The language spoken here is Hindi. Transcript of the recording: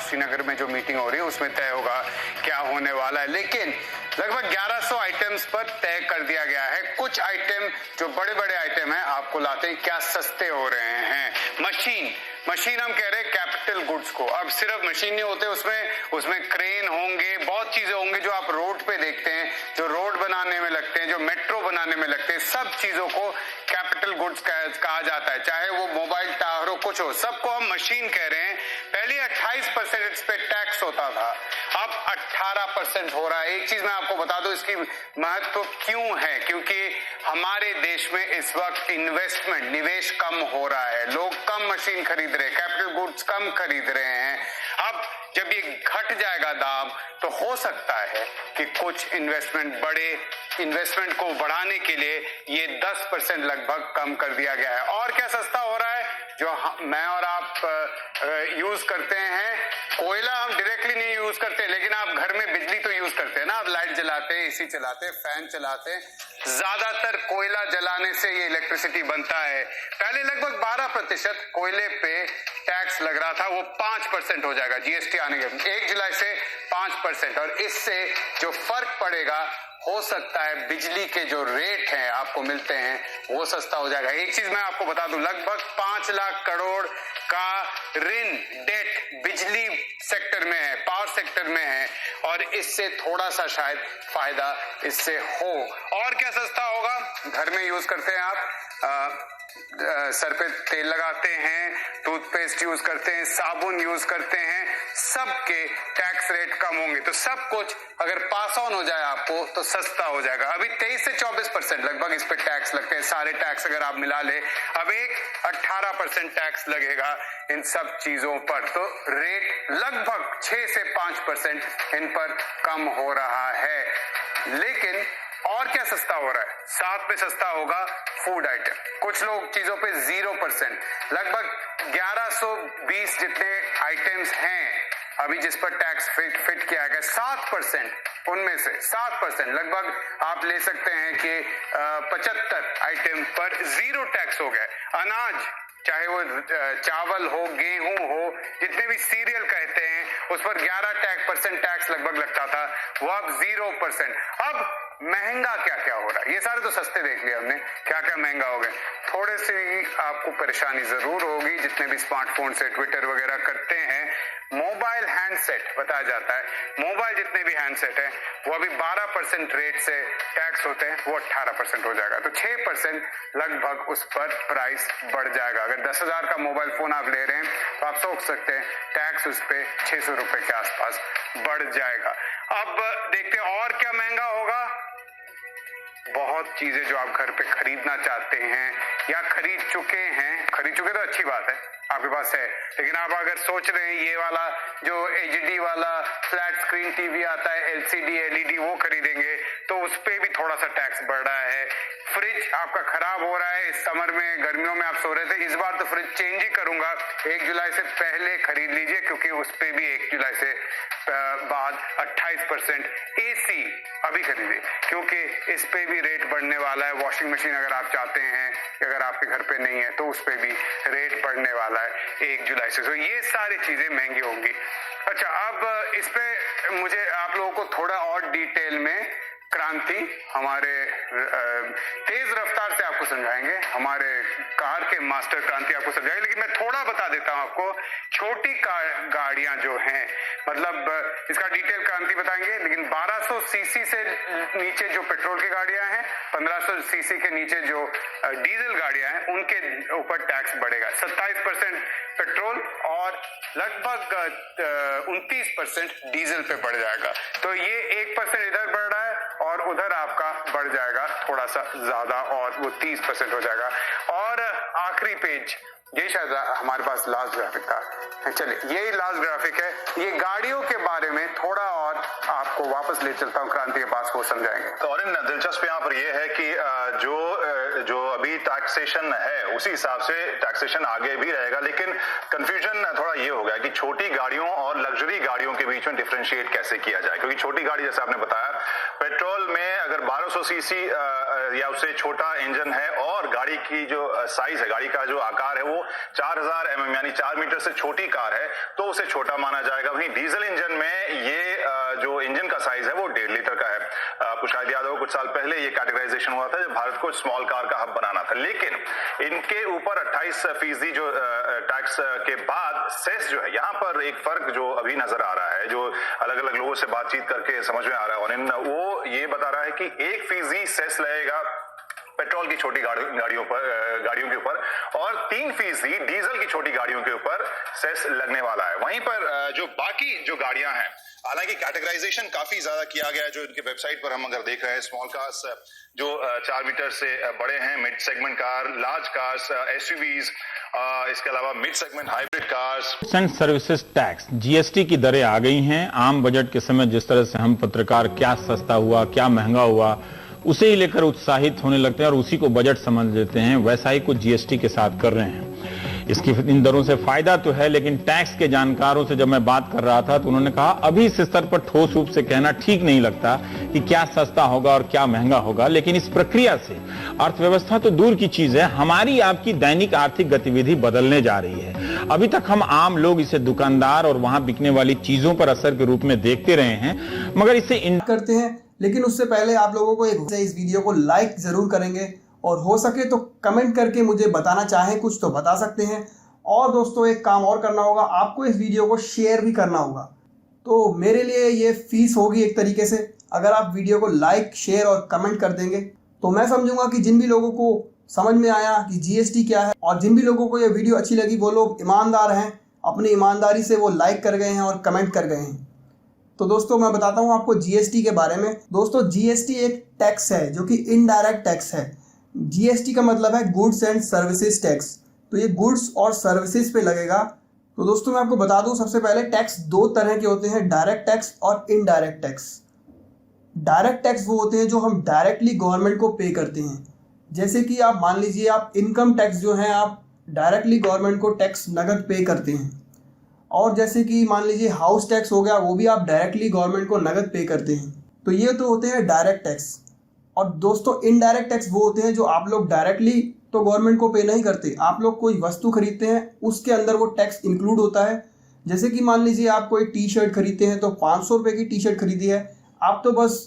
श्रीनगर में जो मीटिंग हो रही है उसमें तय होगा क्या होने वाला है। लेकिन लगभग 1100 आइटम्स पर तय कर दिया गया है। कुछ आइटम जो बड़े बड़े आइटम हैं आपको लाते हैं क्या सस्ते हो रहे हैं। मशीन हम कह रहे हैं कैपिटल गुड्स को। अब सिर्फ मशीन नहीं होते, उसमें क्रेन होंगे, बहुत चीजें होंगी जो आप रोड पे देखते हैं, जो रोड बनाने में लगते हैं, जो मेट्रो बनाने में लगते हैं, सब चीजों को कैपिटल गुड्स कहा जाता है। चाहे वो मोबाइल टावर हो, कुछ हो, सबको हम मशीन कह रहे हैं। पहले 28% इस पे टैक्स होता था, अब 18% हो रहा है। एक चीज मैं आपको बता दूं, इसकी महत्व क्यों है, क्योंकि हमारे देश में इस वक्त इन्वेस्टमेंट, निवेश कम हो रहा है, लोग कम मशीन खरीद रहे हैं, कैपिटल गुड्स कम खरीद रहे हैं। अब जब ये घट जाएगा दाम तो हो सकता है कि कुछ बड़े इन्वेस्टमेंट को बढ़ाने के लिए ये 10% लगभग कम कर दिया गया है। और क्या सस्ता हो रहा है जो मैं और आप यूज करते हैं, कोयला हम डायरेक्टली नहीं यूज करते, लेकिन आप घर में बिजली तो यूज करते हैं ना, आप लाइट जलाते हैं, एसी चलाते हैं, फैन चलाते हैं, ज्यादातर कोयला जलाने से ये इलेक्ट्रिसिटी बनता है। पहले लगभग 12% कोयले पे टैक्स लग रहा था, वो 5% हो जाएगा जीएसटी आने के 1 जुलाई से 5%। और इससे जो फर्क पड़ेगा, हो सकता है बिजली के जो रेट हैं आपको मिलते हैं वो सस्ता हो जाएगा। एक चीज मैं आपको बता दूं, लगभग 5 लाख करोड़ का ऋण, डेट बिजली सेक्टर में है, पावर सेक्टर में है, और इससे थोड़ा सा शायद फायदा इससे हो। और क्या सस्ता होगा, घर में यूज करते हैं आप, सर पे तेल लगाते हैं, टूथपेस्ट यूज करते हैं, साबुन यूज करते हैं, सबके टैक्स रेट कम होंगे। तो सब कुछ अगर पास ऑन हो जाए आपको तो सस्ता हो जाएगा। अभी 23 से 24% लगभग इस पे टैक्स लगते हैं, सारे टैक्स अगर आप मिला ले। अब एक 18% टैक्स लगेगा इन सब चीजों पर, तो रेट लगभग 6 से 5% इन पर कम हो रहा है। लेकिन और क्या सस्ता हो रहा है, साथ में सस्ता होगा फूड आइटम। कुछ लोग चीजों पे 0%, लगभग 1120 जितने आइटम्स हैं अभी जिस पर टैक्स फिट किया गया, 7% उनमें से 7% लगभग आप ले सकते हैं कि 75 आइटम पर 0 टैक्स हो गया। अनाज, चाहे वो चावल हो, गेहूं हो, जितने भी सीरियल कहते हैं उस पर 11% टैक्स लगभग लगता था, वो अब 0%। अब महंगा क्या क्या हो रहा है, ये सारे तो सस्ते देख लिया हमने, क्या क्या महंगा हो गए। थोड़े सी आपको परेशानी जरूर होगी जितने भी स्मार्टफोन से ट्विटर वगैरह करते हैं। मोबाइल हैंडसेट बताया जाता है, मोबाइल जितने भी हैंडसेट है वो अभी 12% रेट से टैक्स होते हैं, वो 18% हो जाएगा, तो 6% लगभग उस पर प्राइस बढ़ जाएगा। अगर 10,000 का मोबाइल फोन आप ले रहे हैं तो आप सोच सकते हैं टैक्स उस पर 600 रुपए के आसपास बढ़ जाएगा। अब देखते हैं और क्या महंगा होगा। बहुत चीजें जो आप घर पे खरीदना चाहते हैं या खरीद चुके तो अच्छी बात है, आपके पास है, लेकिन आप अगर सोच रहे हैं ये वाला जो एचडी वाला फ्लैट स्क्रीन टीवी आता है, एलसीडी एलईडी, वो खरीदेंगे तो उस पे भी थोड़ा सा टैक्स बढ़ रहा है। फ्रिज आपका खराब हो रहा है, इस समर में, गर्मियों में आप सो रहे थे, इस बार तो फ्रिज चेंज ही करूंगा, 1 जुलाई से पहले खरीद लीजिए, क्योंकि उस पे भी 1 जुलाई से बाद 28%। एसी अभी खरीदिए क्योंकि इस पे भी रेट बढ़ने वाला है। वॉशिंग मशीन अगर आप चाहते हैं, अगर आपके घर पे नहीं है तो उस पे भी रेट बढ़ने वाला है 1 जुलाई से। तो ये सारी चीजें महंगी होंगी। अच्छा, अब इस पे मुझे आप लोगों को थोड़ा और डिटेल में क्रांति हमारे तेज रफ्तार से आपको समझाएंगे, हमारे कार के मास्टर क्रांति आपको समझाएंगे, लेकिन मैं थोड़ा बता देता हूं आपको। छोटी गाड़ियां जो हैं, मतलब इसका डिटेल क्रांति बताएंगे, लेकिन 1200 सीसी से नीचे जो पेट्रोल की गाड़ियां हैं, 1500 सीसी के नीचे जो डीजल गाड़ियां हैं, उनके ऊपर टैक्स बढ़ेगा। 27% पेट्रोल और लगभग 29% डीजल पे बढ़ जाएगा। तो ये 1% इधर बढ़ रहा है और उधर आपका बढ़ जाएगा थोड़ा सा ज्यादा, और वो 30% हो जाएगा। और आखिरी पेज, ये शायद हमारे पास लास्ट ग्राफिक था, चलिए यही लास्ट ग्राफिक है। ये गाड़ियों के बारे में थोड़ा और आपको वापस ले चलता हूँ क्रांति के पास, वो समझाएंगे। तो और दिलचस्प यहाँ पर ये है कि जो अभी टैक्सेशन है उसी हिसाब से टैक्सेशन आगे भी रहेगा, लेकिन कंफ्यूजन थोड़ा ये हो गया कि छोटी गाड़ियों और लग्जरी गाड़ियों के बीच में डिफरेंशिएट कैसे किया जाए, क्योंकि छोटी गाड़ी जैसे आपने बताया, पेट्रोल में अगर 1200 सीसी या उससे छोटा इंजन है और गाड़ी की जो साइज है, गाड़ी का जो आकार है वो 4000 mm यानी 4 मीटर से छोटी कार है तो उसे छोटा माना जाएगा। वहीं डीजल इंजन में ये जो इंजन का साइज है वो 1.5 लीटर का है। आपको शायद याद होगा कुछ साल पहले ये कैटेगराइजेशन हुआ था जब भारत को स्मॉल कार का हब बनाना था, लेकिन इनके ऊपर 28% जो टैक्स के बाद सेस जो है, यहाँ पर एक फर्क जो अभी नजर आ रहा है, जो अलग अलग लोगों से बातचीत करके समझ में आ रहा है, और वो ये बता रहा है कि 1% सेस लगेगा पेट्रोल की छोटी गाड़ियों के ऊपर और 3% डीजल की छोटी गाड़ियों के ऊपर सेस लगने वाला है। वहीं पर जो बाकी जो गाड़ियां हैं, हालांकि कैटेगराइजेशन काफी ज्यादा किया गया है। जो इनके वेबसाइट पर हम अगर देख रहे हैं, स्मॉल कार्स जो 4 मीटर से बड़े हैं, mid segment car, large cars, SUVs, इसके अलावा mid segment hybrid cars. And services tax GST की दरें आ गई हैं। आम बजट के समय जिस तरह से हम पत्रकार क्या सस्ता हुआ क्या महंगा हुआ उसे ही लेकर उत्साहित होने लगते हैं और उसी को बजट समझ लेते हैं, वैसा ही कुछ जीएसटी के साथ कर रहे हैं। इसकी इन दरों से फायदा तो है, लेकिन टैक्स के जानकारों से जब मैं बात कर रहा था तो उन्होंने कहा अभी इस स्तर पर ठोस रूप से कहना ठीक नहीं लगता कि क्या सस्ता होगा और क्या महंगा होगा, लेकिन इस प्रक्रिया से अर्थव्यवस्था तो दूर की चीज है, हमारी आपकी दैनिक आर्थिक गतिविधि बदलने जा रही है। अभी तक हम आम लोग इसे दुकानदार और वहां बिकने वाली चीजों पर असर के रूप में देखते रहे हैं, मगर इसे करते हैं। लेकिन उससे पहले आप लोगों को इस वीडियो को लाइक जरूर करेंगे और हो सके तो कमेंट करके मुझे बताना चाहें कुछ तो बता सकते हैं। और दोस्तों एक काम और करना होगा, आपको इस वीडियो को शेयर भी करना होगा। तो मेरे लिए ये फीस होगी एक तरीके से, अगर आप वीडियो को लाइक शेयर और कमेंट कर देंगे तो मैं समझूंगा कि जिन भी लोगों को समझ में आया कि जीएसटी क्या है और जिन भी लोगों को ये वीडियो अच्छी लगी वो लोग ईमानदार हैं, अपनी ईमानदारी से वो लाइक कर गए हैं और कमेंट कर गए हैं। तो दोस्तों मैं बताता हूँ आपको जीएसटी के बारे में। दोस्तों जीएसटी एक टैक्स है जो कि इनडायरेक्ट टैक्स है। जीएसटी का मतलब है गुड्स एंड सर्विसेज टैक्स। तो ये गुड्स और सर्विसेज पे लगेगा। तो दोस्तों मैं आपको बता दूं, सबसे पहले टैक्स 2 तरह के होते हैं, डायरेक्ट टैक्स और इनडायरेक्ट टैक्स। डायरेक्ट टैक्स वो होते हैं जो हम डायरेक्टली गवर्नमेंट को पे करते हैं। जैसे कि आप मान लीजिए आप इनकम टैक्स जो है आप डायरेक्टली गवर्नमेंट को टैक्स नगद पे करते हैं। और जैसे कि मान लीजिए हाउस टैक्स हो गया, वो भी आप डायरेक्टली गवर्नमेंट को नगद पे करते हैं। तो ये तो होते हैं डायरेक्ट टैक्स। और दोस्तों इनडायरेक्ट टैक्स वो होते हैं जो आप लोग डायरेक्टली तो गवर्नमेंट को पे नहीं करते, आप लोग कोई वस्तु खरीदते हैं उसके अंदर वो टैक्स इंक्लूड होता है। जैसे कि मान लीजिए आप कोई टी शर्ट खरीदते हैं तो 500 रुपये की टी शर्ट खरीदी है, आप तो बस